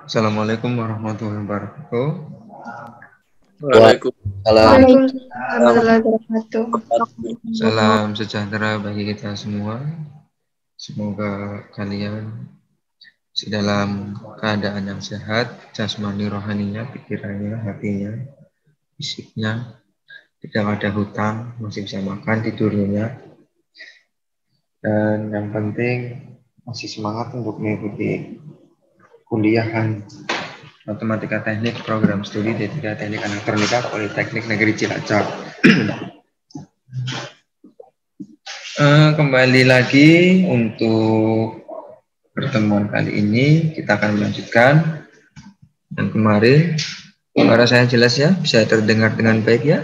Assalamualaikum warahmatullahi wabarakatuh. Waalaikumsalam. Warahmatullahi wabarakatuh. Salam sejahtera bagi kita semua. Semoga kalian dalam keadaan yang sehat, jasmani rohaninya, pikirannya, hatinya, fisiknya, tidak ada hutang, masih bisa makan, tidurnya, dan yang penting masih semangat untuk mengikuti kuliahan Matematika Teknik Program Studi D3 Teknik Elektronika Politeknik Negeri Cilacap. Kembali lagi untuk pertemuan kali ini kita akan melanjutkan yang kemarin. Suara saya jelas ya? Bisa terdengar dengan baik ya?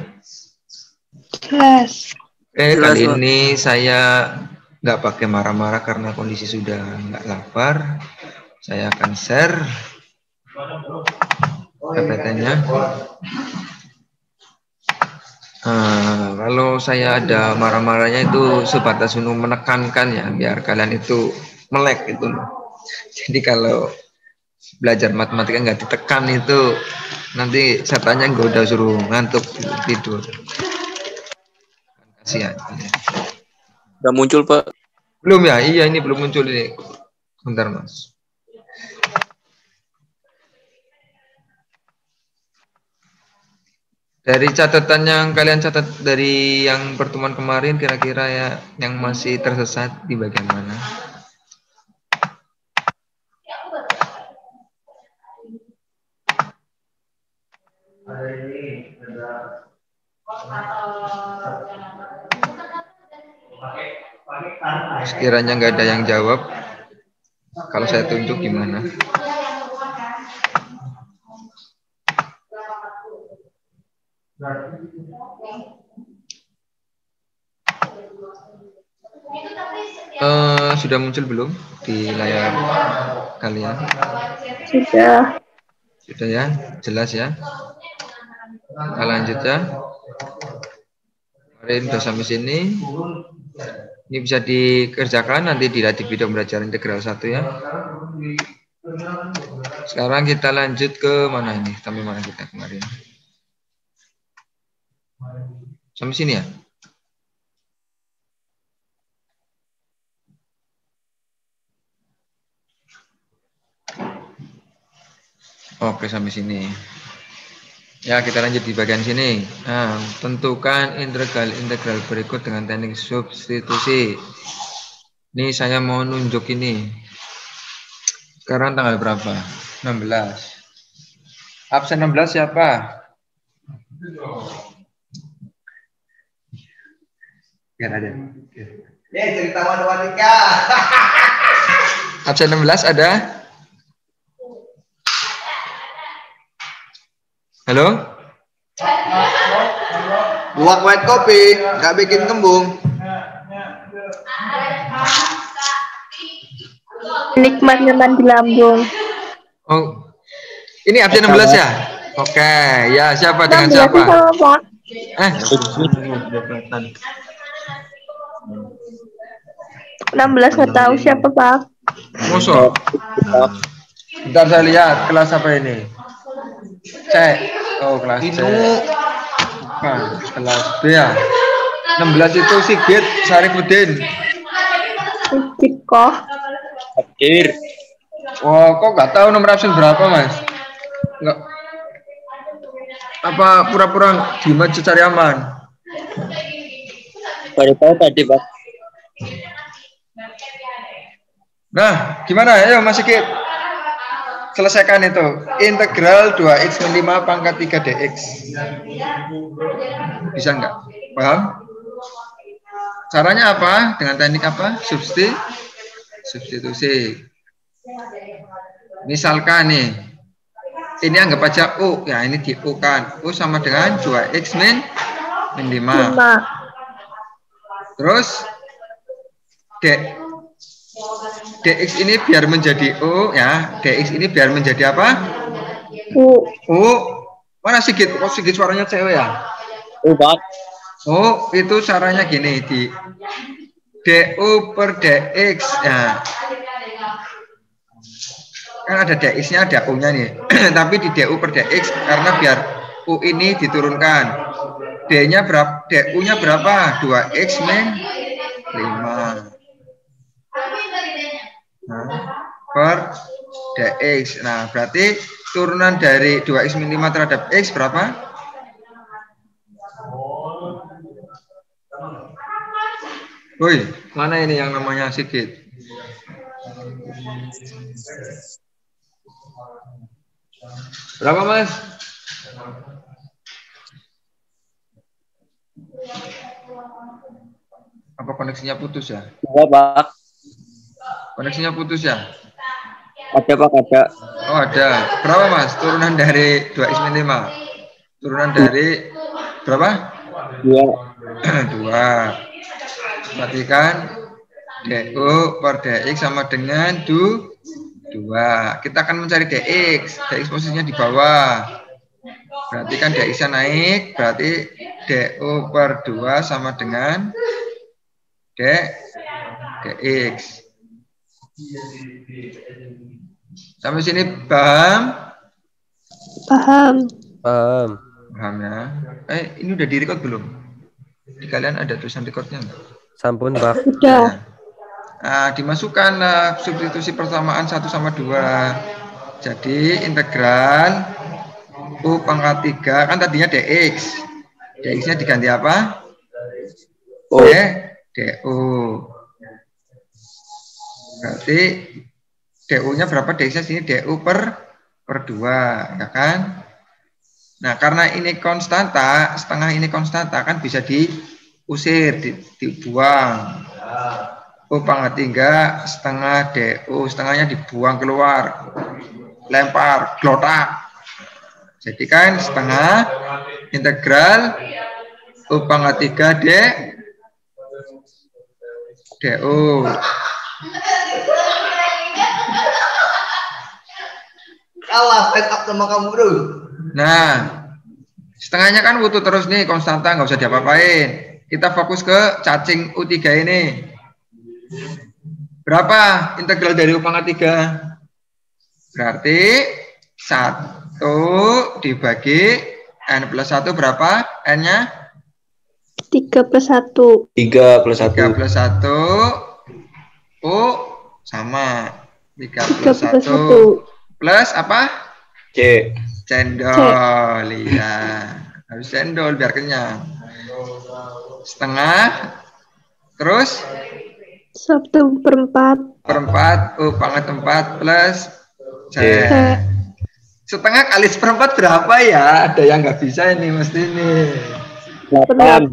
Jelas. Oke, kali ini saya nggak pakai marah-marah karena kondisi sudah nggak lapar. Saya akan share PPT-nya. Kalau saya ada marah-marahnya itu sebatas untuk menekankan ya, biar kalian itu melek gitu. Jadi kalau belajar matematika nggak ditekan itu nanti setannya nggak udah suruh ngantuk tidur. Kasihan. Udah muncul, Pak? Belum ya? Iya, ini belum muncul ini. Bentar, Mas. Dari catatan yang kalian catat dari yang pertemuan kemarin, kira-kira ya yang masih tersesat di bagian mana? Sekiranya nggak ada yang jawab, kalau saya tunjuk gimana? Sudah muncul belum di layar kalian? Sudah. Sudah ya, jelas ya. Kita lanjut ya. Kemarin sudah sampai sini. Ini bisa dikerjakan nanti dilihat di video pembelajaran integral 1 ya. Sekarang kita lanjut ke mana ini? Sampai mana kita kemarin? Sampai sini ya? Oke, sampai sini. Ya, kita lanjut di bagian sini. Nah, tentukan integral berikut dengan teknik substitusi. Ini saya mau nunjuk ini. Sekarang tanggal berapa? 16. Absen 16 siapa? Biar ada. Cerita matematika. Absen 16 ada? Halo? Buat white kopi, nggak bikin kembung. Nikmatnya mandi lambung. Oh, ini absen 16 ya? Oke, ya siapa dengan 16 siapa? sama, Pak. 16 nggak tahu siapa, Pak. Musuh. Bentar saya lihat kelas apa ini. Cek. Oh, kelas C. Bukan, kelas B ya. 16 itu Sigit Sarifudin. Sigit kok. Akhir. Oh, kok nggak tahu nomor absen berapa, Mas? Nggak. Apa pura-pura diem aja cari aman? Baru tahu tadi, Pak. Nah, gimana? Ayo Mas Sigit. Selesaikan itu. Integral 2x min 5 pangkat 3 dx. Bisa nggak? Paham? Caranya apa? Dengan teknik apa? Substitusi. Misalkan nih, ini anggap aja U. Ya, ini di U kan. U sama dengan 2x min 5. Terus dx ini biar menjadi U ya. Dx ini biar menjadi apa? U. Mana Sigit? Oh, Sigit suaranya cewek ya? U, Pak. Oh, itu caranya gini, di du per dx ya. kan ada dx-nya, ada u-nya nih. Tapi di du per dx karena biar u ini diturunkan. D-nya berapa? Du-nya berapa? 2x min 5. Nah, per dx. Nah, berarti turunan dari 2x min 5 terhadap x berapa? Woi, mana ini yang namanya Sigit? Berapa, Mas? Apa koneksinya putus ya? Iya, Pak. Koneksinya putus ya? Ada, Pak, ada. Oh, ada. Berapa, Mas? Turunan dari 2x min 5. Turunan dari berapa? 2. 2. Perhatikan du per dx sama dengan 2. Kita akan mencari dx. Dx posisinya di bawah. Berarti kan dx-nya naik. Berarti du per 2 sama dengan dx. Sampai sini paham? Paham. Paham. Paham ya. Ini udah di-record belum? Di kalian ada tulisan recordnya enggak? Sampun, Pak. Udah. Nah, dimasukkanlah substitusi persamaan 1 sama 2. Jadi integral u pangkat 3 kan tadinya dx. Dx-nya diganti apa? Oh. du. Berarti du-nya berapa? Dx-nya sini du per 2, ya kan? Nah, karena ini konstanta, setengah ini konstanta kan bisa diusir, dibuang. U pangkat 3 setengah du, setengahnya dibuang keluar, lempar, glotak. Jadi kan setengah integral u pangkat 3 du. Kalah stand up sama kamu, bro. Nah, setengahnya kan utuh terus nih, konstanta, nggak usah diapa-apain. Kita fokus ke cacing U3 ini. Berapa integral dari U pangkat 3? Berarti 1 dibagi N plus 1 berapa? N-nya? 3 plus 1. 3 plus 1. 3 plus 1. U sama. 3 3 plus plus 1. 1. Plus apa? C. Cendol, iya. Harus cendol biar kenyang. Setengah. Terus? 1/4. Per 4, U pangkat 4 plus C. Setengah kali 1/4 berapa ya? Ada yang nggak bisa ini mesti ini. 8.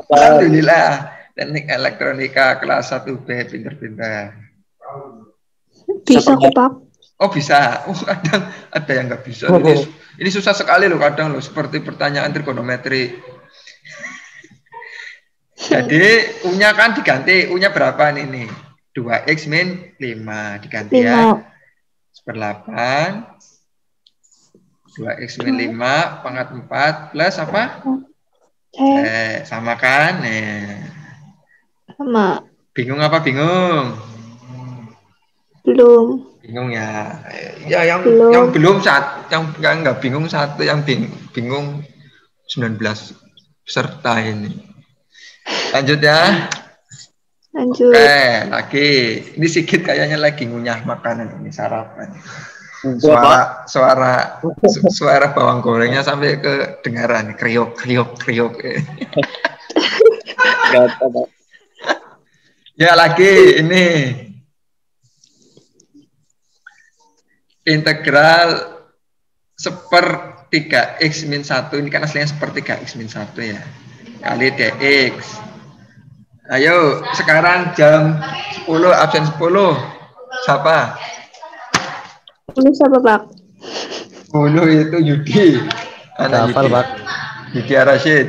Alhamdulillah. Teknik elektronika kelas 1B pinter-pinter. Bisa kok, Pak. Oh bisa. Kadang ada yang nggak bisa. Ini susah sekali loh kadang loh. Seperti pertanyaan trigonometri. Jadi U-nya kan diganti. U-nya berapa nih? 2x min 5 diganti 5. ya. 1/8. 2x min 5 pangkat 4 plus apa? C. Sama kan? Sama. Bingung apa bingung? Belum. Bingung ya. Ya yang Belum. yang belum yang nggak bingung satu, yang bingung 19 peserta ini. Lanjut ya. Lanjut. Lagi. Ini Sigit kayaknya lagi ngunyah makanan ini, sarapan. Pak. Suara bawang gorengnya sampai kedengaran, kriok kriok kriok. Ya lagi ini integral 1/3x min 1, ini kan aslinya 1/3x min 1 ya, kali dx. Ayo sekarang jam 10, absen 10 siapa? Ini siapa, Pak? 10 itu Yudi, anak Hafal, Yudi. Pak. Yudi Rashid.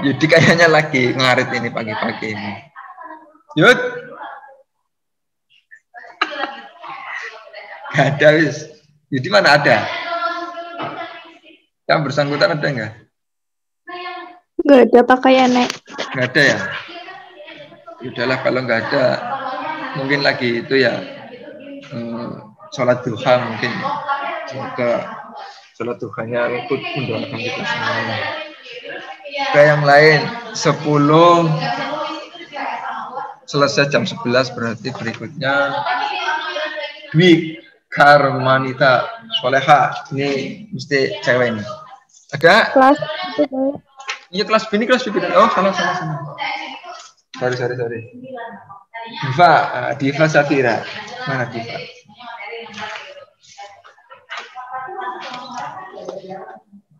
Yudi kayaknya lagi ngarit ini pagi-pagi ini. Yud. Gak ada wis. Yudi mana ada? Yang bersangkutan ada enggak? Gak ada pakaian, Nek. Enggak ada ya? Udahlah kalau enggak ada. mungkin lagi itu ya sholat duha mungkin. Semoga sholat duhanya ikut mendoakan kita semua. Ke yang lain 10 selesai jam 11 berarti berikutnya Dwi Karmanita Soleha, ini mesti cewek ini. Ada? Kelas itu. Iya kelas B ini kelas B. Oh salah. Sorry. Diva Safira. Mana Diva?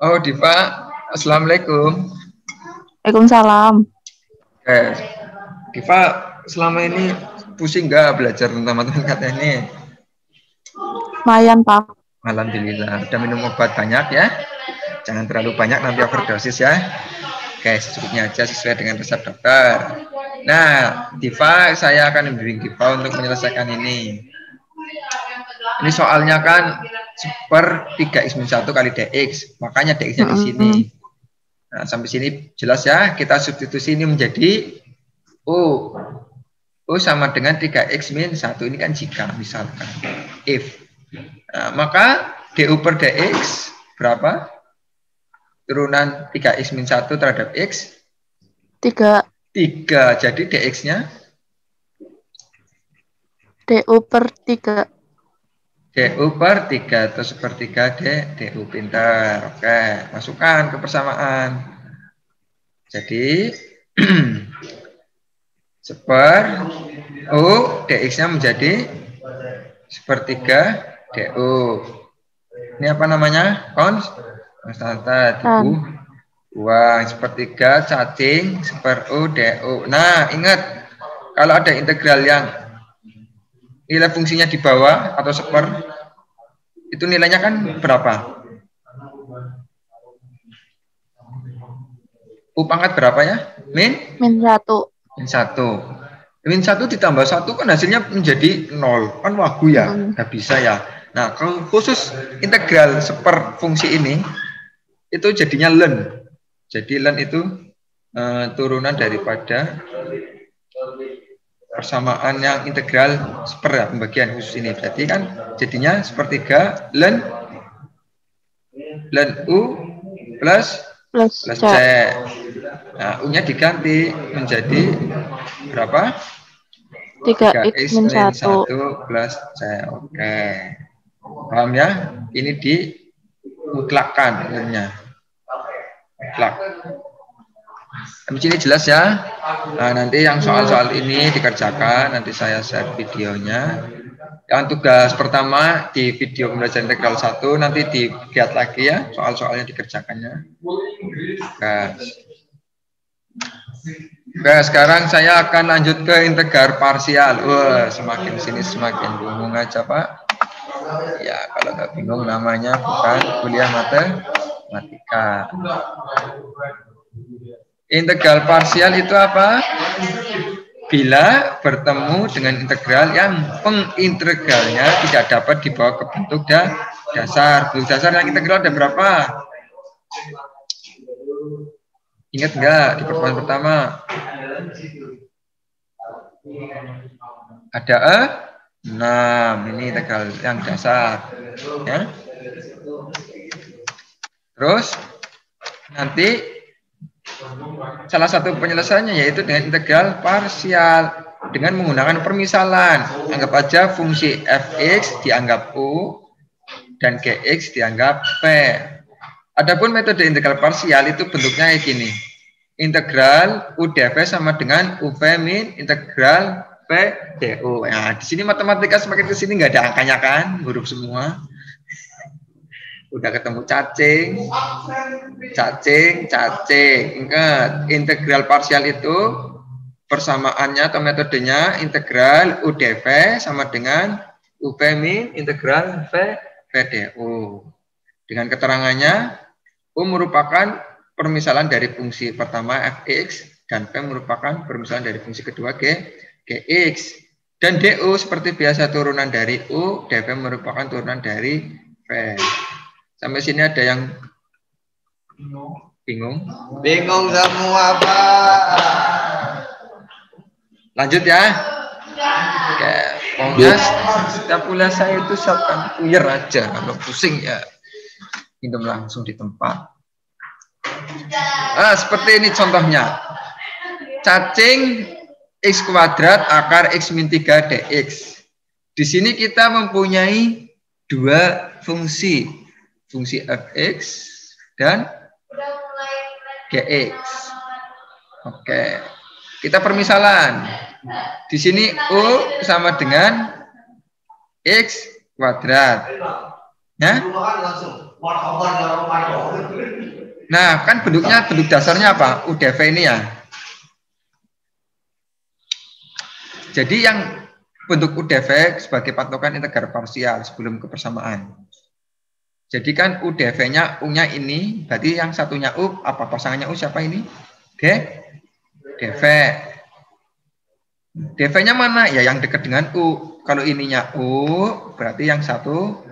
Oh Diva, assalamualaikum. Waalaikumsalam. Diva, selama ini pusing nggak belajar tentang matematika ini? Lumayan, Pak. Alhamdulillah. Udah minum obat banyak ya? Jangan terlalu banyak nanti overdosis ya. Oke, secukupnya aja sesuai dengan resep dokter. Nah, Diva, saya akan membimbing Diva untuk menyelesaikan ini. Ini soalnya kan per 3x-1 kali dx, makanya dx-nya di sini. Nah, sampai sini jelas ya, kita substitusi ini menjadi U. U sama dengan 3x-1, ini kan jika, misalkan. If. Nah, maka du per dx berapa? Turunan 3x-1 terhadap x? 3. Jadi dx-nya? du per 3. du per 3 atau sepertiga du. Pintar. Oke, masukkan ke persamaan. Jadi seper U dx-nya menjadi sepertiga du. Ini apa namanya? Konstanta dibuang. Sepertiga cacing seper U du. Nah, ingat kalau ada integral yang nilai fungsinya di bawah atau seper, itu nilainya kan berapa? U pangkat berapa ya? Min 1. Min 1 ditambah 1 kan hasilnya menjadi 0. Kan wagu ya? Nggak bisa ya. Nah, kalau khusus integral seper fungsi ini, itu jadinya ln. Jadi ln itu turunan daripada persamaan yang integral seper ya, pembagian khusus ini. Berarti kan jadinya sepertiga ln U plus C. Nah, U-nya diganti menjadi berapa? 3x-1 plus C. Oke. Paham ya? Ini dimutlakkan N-nya. Mutlak. Habis ini jelas ya. Nah, nanti yang soal-soal ini dikerjakan, nanti saya share videonya. Yang tugas pertama di video pembelajaran integral 1 nanti dilihat lagi ya, soal-soalnya dikerjakannya. Oke, sekarang saya akan lanjut ke integral parsial. Wah, semakin sini semakin bingung aja, Pak. Ya, kalau nggak bingung namanya bukan kuliah matematika. Integral parsial itu apa? Bila bertemu dengan integral yang pengintegralnya tidak dapat dibawa ke bentuk dasar. Bentuk dasar yang integral ada berapa? Ingat nggak di pertemuan pertama? Ada 6. Ini integral yang dasar. Ya. Terus nanti salah satu penyelesaiannya yaitu dengan integral parsial dengan menggunakan permisalan. Anggap aja fungsi fx dianggap u dan gx dianggap p. Adapun metode integral parsial itu bentuknya kayak gini. Integral u dv sama dengan uv min integral p du. Nah, di sini matematika semakin ke sini nggak ada angkanya kan, huruf semua. Udah ketemu cacing. Ingat, integral parsial itu persamaannya atau metodenya integral u dv sama dengan uv min integral v du. Dengan keterangannya, u merupakan permisalan dari fungsi pertama fx dan v merupakan permisalan dari fungsi kedua gx. Dan du seperti biasa turunan dari u, dv merupakan turunan dari v. Sampai sini ada yang bingung? Bingung semua, Pak. Lanjut ya. Oke, pokoknya setiap kuliah saya itu siapkan puyer aja. Kalau pusing ya minum langsung di tempat. Seperti ini contohnya. Cacing X kuadrat akar X min 3 dx. Di sini kita mempunyai dua fungsi. Fungsi fx dan gx. Oke. Kita permisalan. Di sini U sama dengan X kuadrat. Ya? Nah, kan bentuk dasarnya apa? UDV ini ya. Jadi yang bentuk UDV sebagai patokan integral parsial sebelum kebersamaan. Jadi kan UDV-nya U-nya ini, berarti yang satunya U, apa pasangannya U siapa ini? DV. DV-nya mana? Ya yang dekat dengan U. Kalau ininya U, berarti yang satu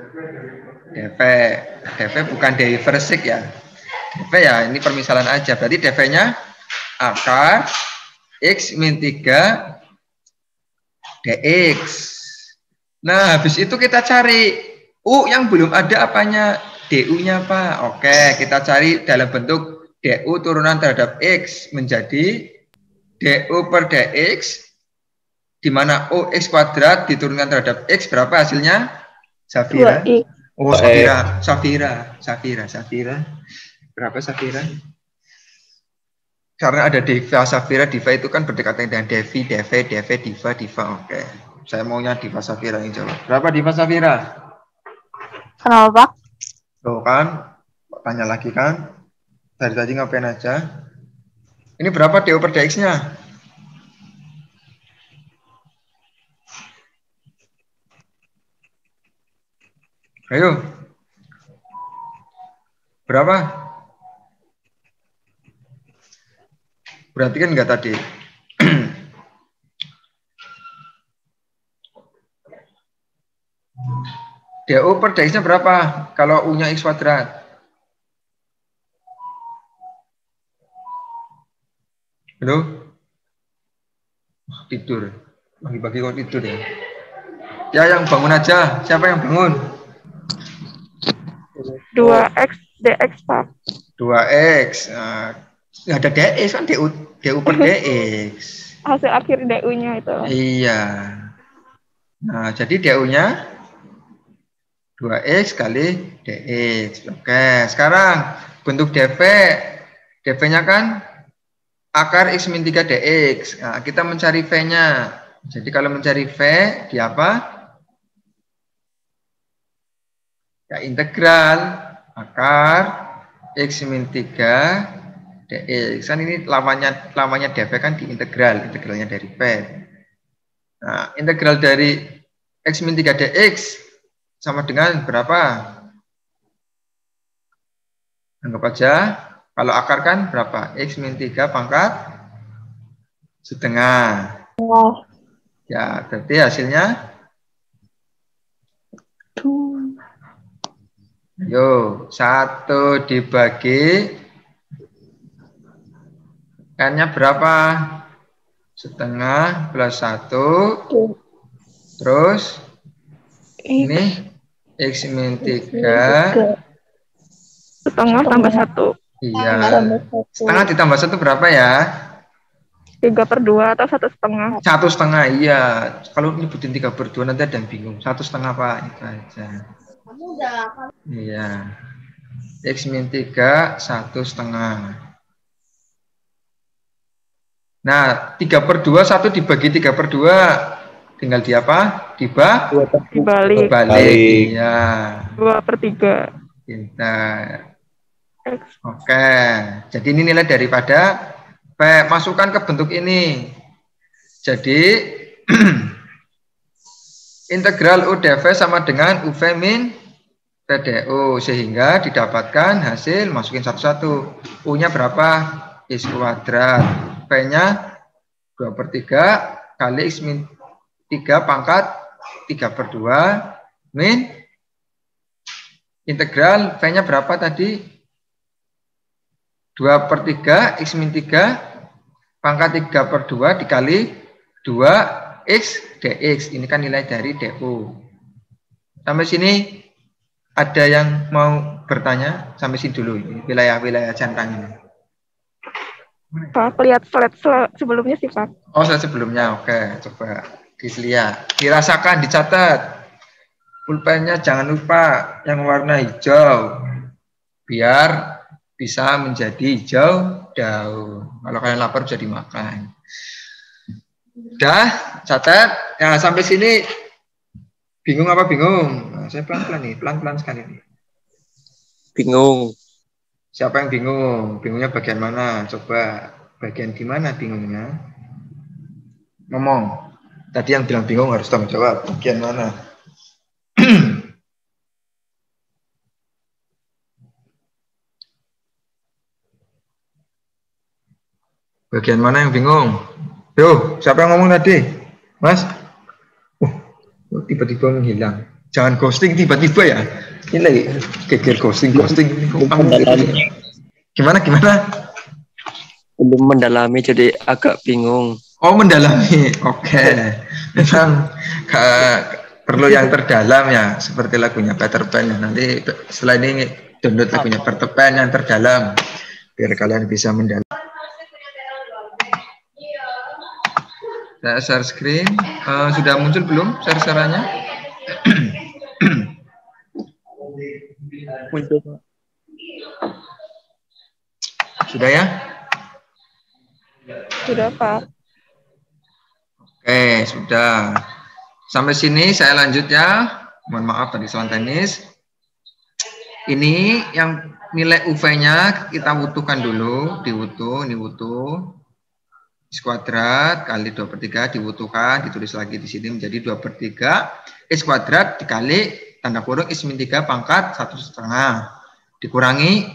DV. DV bukan diversik ya. DV ya, ini permisalan aja. Berarti DV-nya akar X min 3 dx. Nah, habis itu kita cari U yang belum ada apanya? DU-nya apa? Oke, kita cari dalam bentuk DU turunan terhadap X menjadi DU per dx, di mana U X kuadrat diturunkan terhadap X, berapa hasilnya? Safira. Oh, Safira. Berapa Safira? Karena ada Diva, Safira, Diva itu kan berdekatan dengan Devi, Diva. Oke. Saya maunya Diva Safira yang jawab. Berapa Diva Safira? Kenapa, Pak? Tuh kan, tanya lagi kan. Dari tadi ngapain aja? Ini berapa DU per dx-nya? Ayo. Berapa? Berarti kan enggak tadi. DU per dx-nya berapa? Kalau U-nya X kuadrat. Halo? Tidur. Bagi-bagi kok tidur ya. Ya yang bangun aja. Siapa yang bangun? 2x dx, Pak. 2x. Nggak ada dx kan, DU per dx. Hasil akhir DU-nya itu. Iya. Nah, jadi DU-nya 2x kali dx. Oke, sekarang bentuk DV. DV-nya kan akar X min 3 dx. Nah, kita mencari V-nya. Jadi kalau mencari V, di apa? Ya, integral akar X min 3 dx. Kan ini lamanya DV kan di integralnya dari V. Nah, integral dari X min 3 dx sama dengan berapa? Anggap aja, kalau akar kan berapa? X min 3 pangkat setengah. Oh. Ya, berarti hasilnya? Yo, 1 dibagi N-nya berapa? Setengah plus 1. Terus ini X min 3 setengah tambah 1. Iya. Setengah ditambah 1 berapa ya? 3/2 atau 1,5? 1,5, iya. Kalau nyebutin 3/2 nanti ada yang bingung. 1,5 Pak, itu aja. Iya. X min 3 1,5. Nah, 3/2 1 dibagi 3/2 tinggal di apa? Dibalik. Iya. 2/3. Pintar. Oke. Jadi ini nilai daripada P. Masukkan ke bentuk ini. Jadi integral UDV sama dengan UV min PDU, sehingga didapatkan hasil, masukin satu-satu. U-nya berapa? X kuadrat. P-nya 2/3 kali X min 3 pangkat 3/2 min integral V-nya berapa tadi? 2/3 X min 3 pangkat 3/2 dikali 2 X dx. Ini kan nilai dari du. Sampai sini ada yang mau bertanya? Sampai sini dulu. Wilayah-wilayah centang ini. Pak, lihat slide sebelumnya sih, Pak. Oh, slide sebelumnya. Oke, coba dilihat. Dirasakan, dicatat. Pulpennya jangan lupa yang warna hijau. Biar bisa menjadi hijau daun. Kalau kalian lapar bisa dimakan. Udah, catat. Ya, sampai sini bingung apa bingung? Nah, saya pelan-pelan nih, pelan-pelan sekali nih. Bingung. Siapa yang bingung? Bingungnya bagian mana? Coba bagian di mana bingungnya? Ngomong. Tadi yang bilang bingung harus tanggung jawab. Bagian mana? Bagian mana yang bingung? Yo, siapa yang ngomong tadi? Mas? Tiba-tiba menghilang. Jangan ghosting tiba-tiba ya. Ini lagi geger ghosting. Gimana? Belum mendalami jadi agak bingung. Oh, mendalami. Oke. Memang perlu yang terdalam ya, seperti lagunya Peter Pan ya. Nanti setelah ini download lagunya Peter Pan yang terdalam biar kalian bisa mendalam. Saya share screen. Sudah muncul belum share-sharenya? Muncul, Pak. Sudah ya? Sudah, Pak. Oke, sudah. Sampai sini saya lanjut ya. Mohon maaf tadi soal teknis. Ini yang nilai UV-nya kita butuhkan dulu. Ini butuh. X kuadrat kali 2/3 dibutuhkan. Ditulis lagi di sini menjadi 2/3. X kuadrat dikali tanda kurung X min 3 pangkat 1/2. Dikurangi.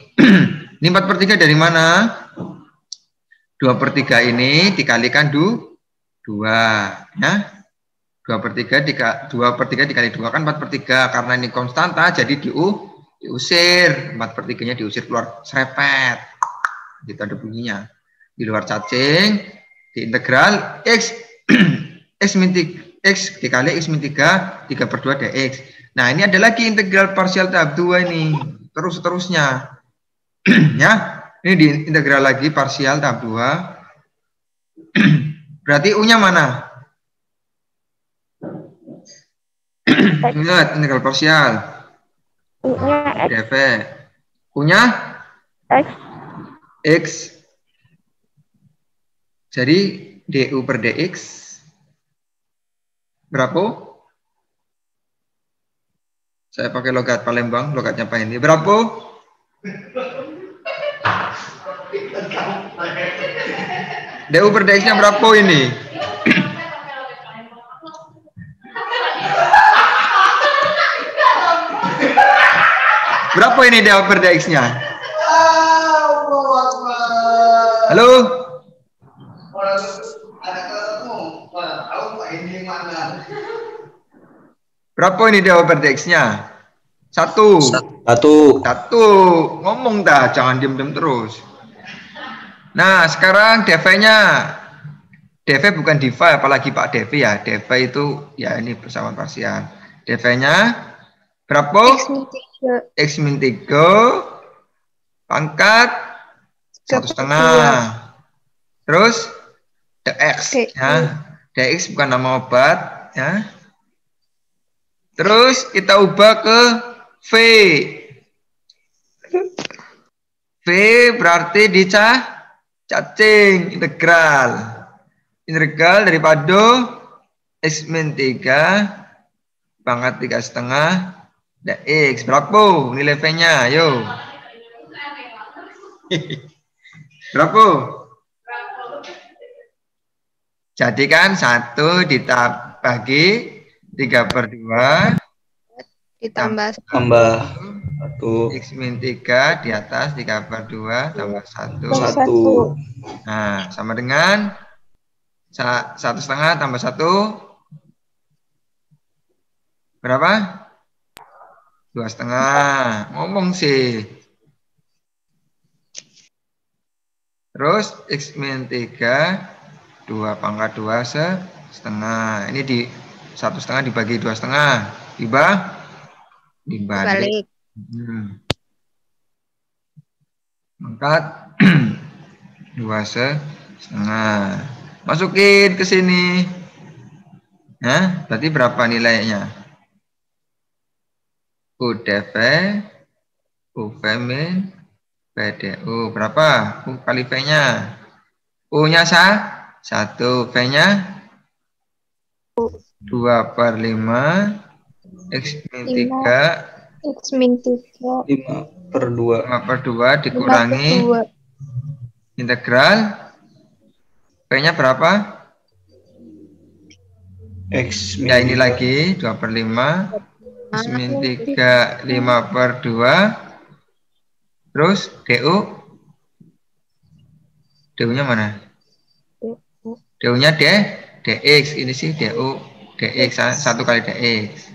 Ini 4/3 dari mana? 2/3 ini dikalikan 2 ya. 2/3 dikali 2 kan 4/3. Karena ini konstanta jadi diusir. 4/3-nya diusir keluar serepet. Gitu ada bunyinya. Di luar cacing di integral X X dikali X min 3 3/2 dx. Nah, ini ada lagi integral parsial tahap 2 ini. Terus-terusnya. Ya. Ini di integral lagi parsial tahap 2. Berarti U-nya mana? Ingat integral parsial. U-nya X. dv. U-nya X. Jadi du per dx berapa? Saya pakai logat Palembang, logatnya Pak Hendy. Berapa? Du per dx-nya berapa ini? Berapa ini du per dx-nya? Halo? Berapa ini du per dx-nya? 1. 1. Ngomong dah, jangan diem-diem terus. Nah, sekarang dv-nya. dv bukan diva, apalagi Pak dv ya. dv itu ya ini persamaan parsial. dv-nya berapa? X min 3 pangkat 1/2. Terus dx ya. dx bukan nama obat ya. Terus kita ubah ke V. V berarti cacing integral. Integral daripada X min 3 pangkat 3/2 dx. Berapa nilai V-nya? Ayo. Berapa? Jadi kan 1 dibagi 3/2 Ditambah 1 X min 3 di atas 3/2 tambah 1. Nah, sama dengan 1/2 tambah 1 berapa? 2/2. Ngomong sih. Terus X min 3 2 pangkat 2 setengah. Ini di 1,5 dibagi 2,5 dibalik. Angkat 2,5. Masukin ke sini. Nah, berarti berapa nilainya? UDV, UV min, PDU. Berapa? U kali V-nya. U-nya 1, V-nya 2/5, X min 3. X min 3. 5/2. 5/2 dikurangi 5/2. integral. P-nya berapa? X min Ya ini lagi 2/5. X min 3 5/2. Terus DU. DU-nya mana? DU-nya DX. Ini sih DU DX 1 kali DX.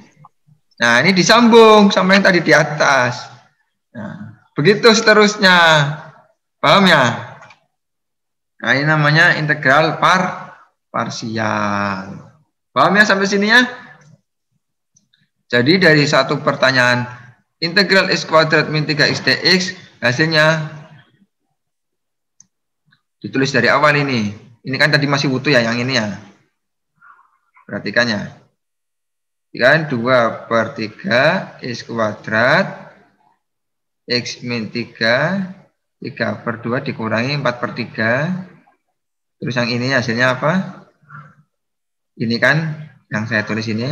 Nah, ini disambung sama yang tadi di atas. Nah, begitu seterusnya. Paham ya? Nah, ini namanya integral parsial. Paham ya sampai sini ya? Jadi dari satu pertanyaan integral x kuadrat min 3x dx hasilnya ditulis dari awal ini. Ini kan tadi masih utuh ya yang ini ya. Perhatikan ya. Kan 2/3 x kuadrat x min 3 3/2 dikurangi 4/3. Terus yang ini hasilnya apa? Ini kan yang saya tulis ini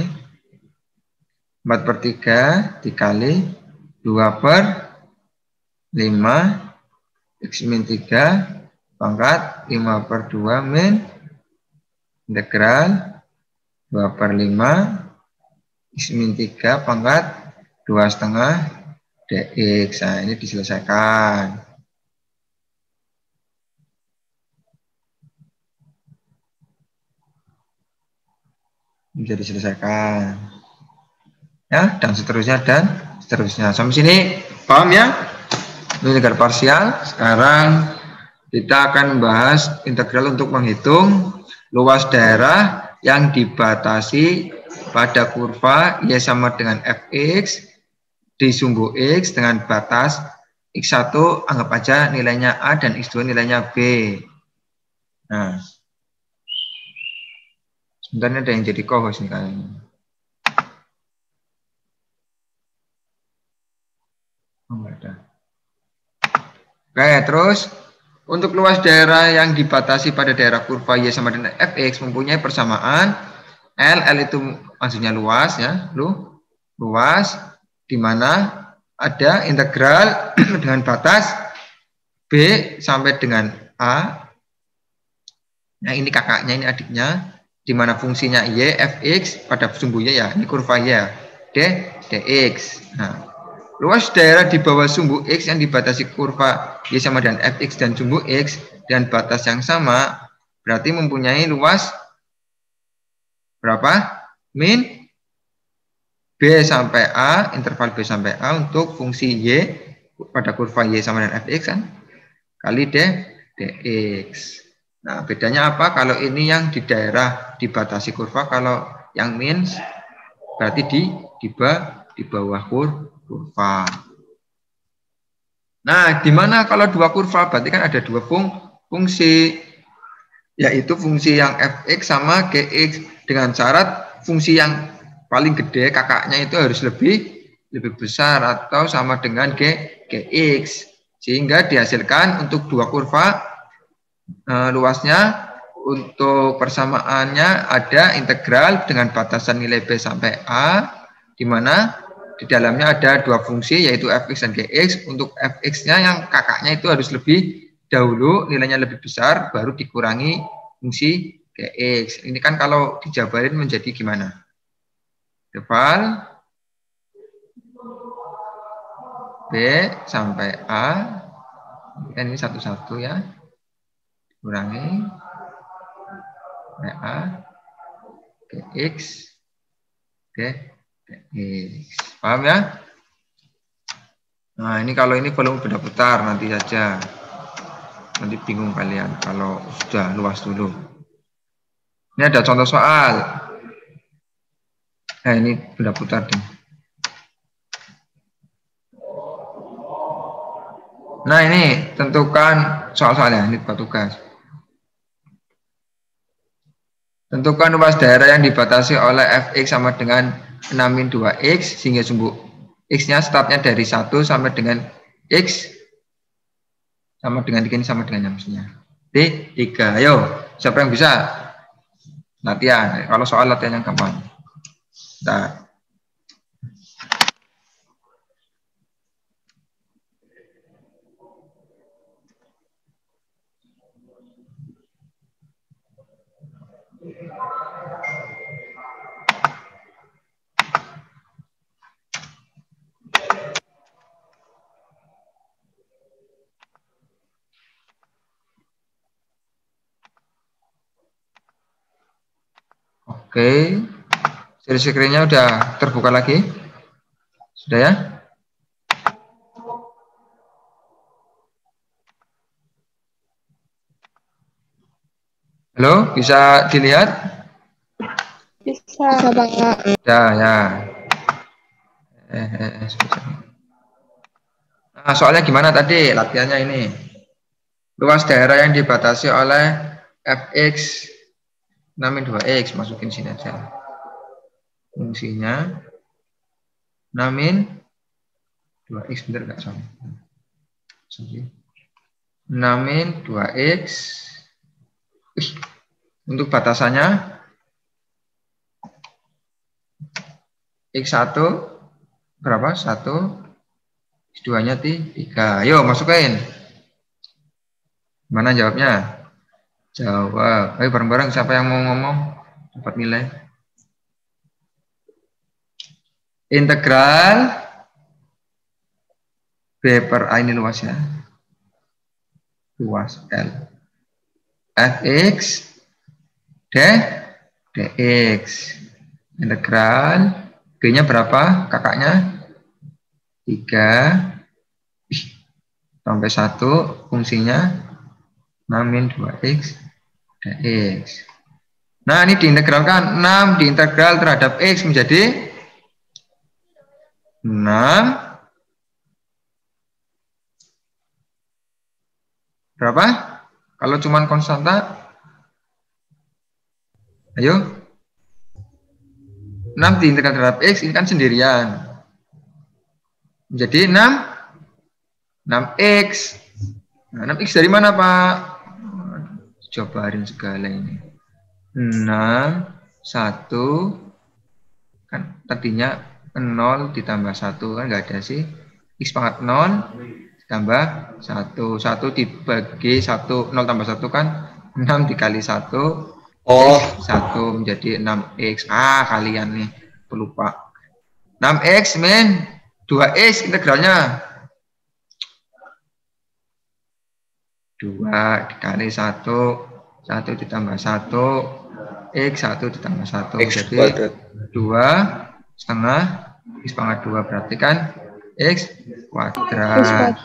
4/3 dikali 2/5 x min 3 pangkat 5/2 min integral 2/5 X min 3 pangkat 2,5 dx. Nah, ini diselesaikan. Bisa diselesaikan. Ya, dan seterusnya dan seterusnya. Sampai sini paham ya? Ini integral parsial. Sekarang kita akan membahas integral untuk menghitung luas daerah yang dibatasi pada kurva Y sama dengan Fx di sumbu X dengan batas X1 anggap aja nilainya A dan X2 nilainya B. Nah, sebenarnya ada yang jadi co-host nih kayaknya. Oh, enggak ada. Oke, terus untuk luas daerah yang dibatasi pada daerah kurva Y sama dengan Fx mempunyai persamaan L itu maksudnya luas ya, luas di mana ada integral dengan batas B sampai dengan A. Nah, ini kakaknya, ini adiknya, di mana fungsinya Y, Fx pada sumbu Y ya, ini kurva Y ya, dx. Nah, luas daerah di bawah sumbu X yang dibatasi kurva Y sama dengan Fx dan sumbu X dan batas yang sama berarti mempunyai luas berapa? Min B sampai A, interval B sampai A untuk fungsi Y pada kurva Y sama dengan Fx kan? Kali dx. Nah, bedanya apa? Kalau ini yang di daerah dibatasi kurva, kalau yang min berarti di bawah kurva. Nah, di mana kalau dua kurva? Berarti kan ada dua fungsi, yaitu fungsi yang Fx sama Gx. Dengan syarat fungsi yang paling gede kakaknya itu harus lebih besar atau sama dengan Gx. Sehingga dihasilkan untuk dua kurva luasnya untuk persamaannya ada integral dengan batasan nilai B sampai A, di mana di dalamnya ada dua fungsi yaitu Fx dan Gx. Untuk Fx-nya yang kakaknya itu harus lebih dahulu nilainya lebih besar baru dikurangi fungsi Gx. Ini kan kalau dijabarin menjadi gimana? Interval B sampai A, ini satu-satu ya, kurangi A, Gx, Gx. Paham ya? Nah, ini kalau ini volume beda putar nanti saja. Nanti bingung kalian kalau sudah luas dulu. Ini ada contoh soal. Nah, ini benda putar deh. Nah, ini tentukan soal-soalnya. Ini buat tugas. Tentukan luas daerah yang dibatasi oleh fx sama dengan 6min 2x sehingga sumbu x-nya startnya dari 1 sampai dengan x sama dengan ini sama dengan yang D3. Ayo, siapa yang bisa? Latihan. Kalau soal latihan yang gampang. Nah. Oke, share screen-nya udah terbuka lagi? Sudah ya? Halo, bisa dilihat? Bisa, Pak. Ya. Nah, soalnya gimana tadi latihannya ini? Luas daerah yang dibatasi oleh fx 6min 2x, masukin sini aja. Fungsinya 6min 2x, bener nggak sama? 6min 2x. Untuk batasannya x1 berapa? 1, x2-nya 3. Ayo masukin. Mana jawabnya? Jawab. Ayo bareng-bareng, siapa yang mau ngomong dapat nilai. Integral B per A, ini luas ya. Luas L. Fx dx. Integral B-nya berapa? Kakaknya 3 sampai 1, fungsinya 6min 2x dx. Nah, ini diintegralkan 6 diintegral terhadap x menjadi 6 berapa? Kalau cuman konstanta, ayo 6 diintegral terhadap x, ini kan sendirian. Menjadi 6x. Nah, 6x dari mana, Pak? Cobain segala ini. 6, 1, kan tadinya 0 ditambah 1, kan nggak ada sih. X pangkat 0 ditambah 1. 1 dibagi 1, 0 tambah 1 kan 6 dikali 1. Oh, 1 menjadi 6x. Kalian nih pelupa. 6x min 2x integralnya 2 dikali 1, 1 ditambah 1, x 1 ditambah 1 jadi 2 setengah x pangkat 2, berarti kan x kuadrat.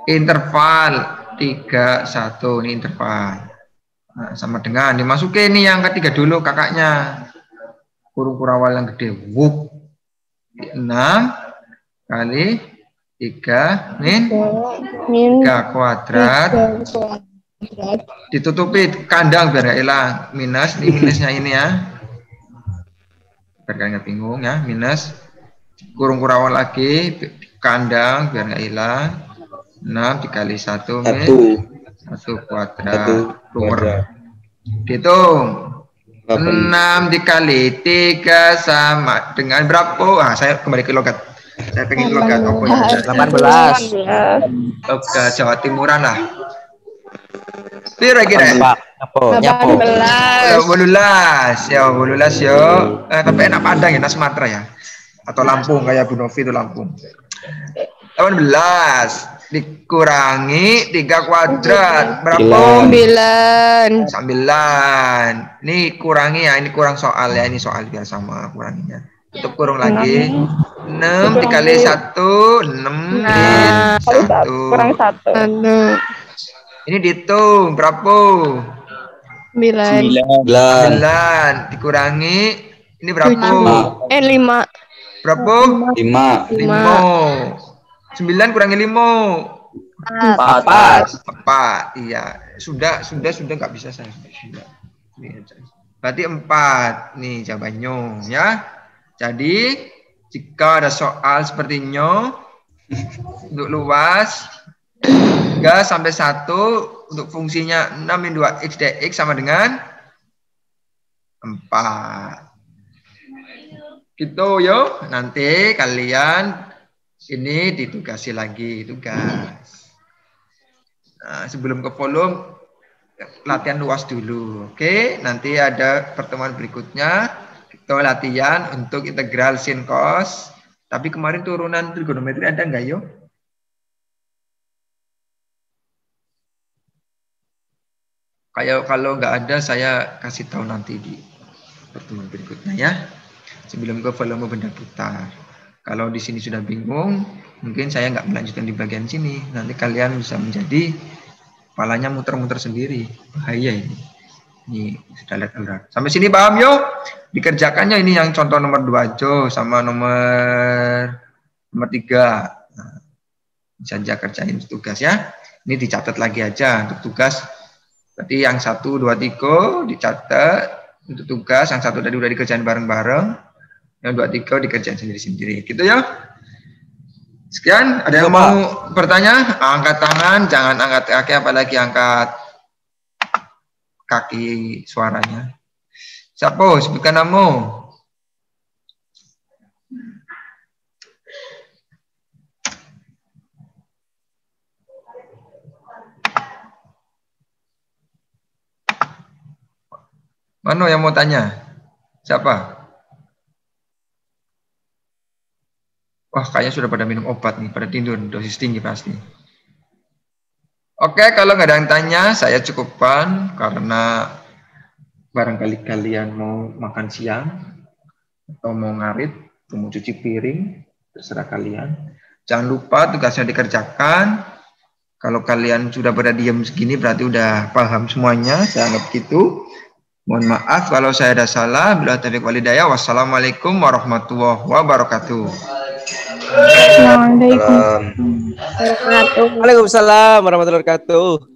Interval 3, 1, ini interval. Nah, sama dengan dimasukin nih yang ketiga dulu kakaknya, kurung kurawal yang gede. 6 kali 3 min 3 kuadrat ditutupi kandang biar nggak hilang. Minus, ini minusnya ini ya, biar nggak bingung ya. Minus kurung kurawal lagi kandang biar nggak hilang. 6 dikali 1 min 1 kuadrat. Dihitung 6 dikali 3 sama dengan berapa? Saya kembali ke logat. Saya pengen logat apa ya? 18. Logat Jawa Timuran lah. Pira kira? Nyapo. 18 ya, 18 yo. Tapi enak Padang ya, enak Sumatera ya. Atau Lampung kayak Bu Novi itu Lampung. 18 dikurangi 3 kuadrat berapa? 9. 9. Ini kurangi ya, ini kurang soal ya, ini soal biar sama kuranginya. Untuk kurung lagi 6 dikali 1 6 min 1 kurang 1. ini dihitung berapa? 9. 9 dikurangi ini berapa? 5. Berapa? 5. 5. 9 kurangi 5. 4. Iya, sudah nggak bisa saya. Sudah. Berarti 4 nih jawabannya ya. Jadi jika ada soal sepertinya untuk luas 3 sampai 1 untuk fungsinya 6 min 2x dx sama dengan 4. Gitu yo. Nanti kalian ini ditugasi lagi tugas. Nah, sebelum ke volume latihan luas dulu. Oke, nanti ada pertemuan berikutnya kita latihan untuk integral sin cos. Tapi kemarin turunan trigonometri ada nggak yo? Kalau nggak ada saya kasih tahu nanti di pertemuan berikutnya ya. Sebelum ke volume benda putar. Kalau di sini sudah bingung, mungkin saya nggak melanjutkan di bagian sini. Nanti kalian bisa menjadi kepalanya muter-muter sendiri. Bahaya ini. Ini sudah lihat udah. Sampai sini paham yo? Dikerjakannya ini yang contoh nomor 2 aja sama nomor 3. Nah, bisa aja kerjain tugas ya. Ini dicatat lagi aja untuk tugas. Berarti yang 1, 2, 3 dicatat untuk tugas. Yang 1 tadi udah dikerjain bareng-bareng. Yang 2, 3 dikerjain sendiri-sendiri. Gitu ya. Sekian, ada yang mau bertanya? Angkat tangan, jangan angkat kaki, apalagi angkat kaki suaranya. Siapa? Sebutkan nama. Mana yang mau tanya? Siapa? Wah, kayaknya sudah pada minum obat nih, pada tidur, dosis tinggi pasti. Oke, kalau nggak ada yang tanya, saya cukupkan karena barangkali kalian mau makan siang atau mau ngarit, atau mau cuci piring, terserah kalian. Jangan lupa tugasnya dikerjakan. Kalau kalian sudah pada diam segini, berarti udah paham semuanya. Saya anggap gitu. Mohon maaf kalau saya ada salah. Bila taufiq walhidayah. Wassalamualaikum warahmatullahi wabarakatuh. Assalamualaikum. Waalaikumsalam warahmatullahi wabarakatuh.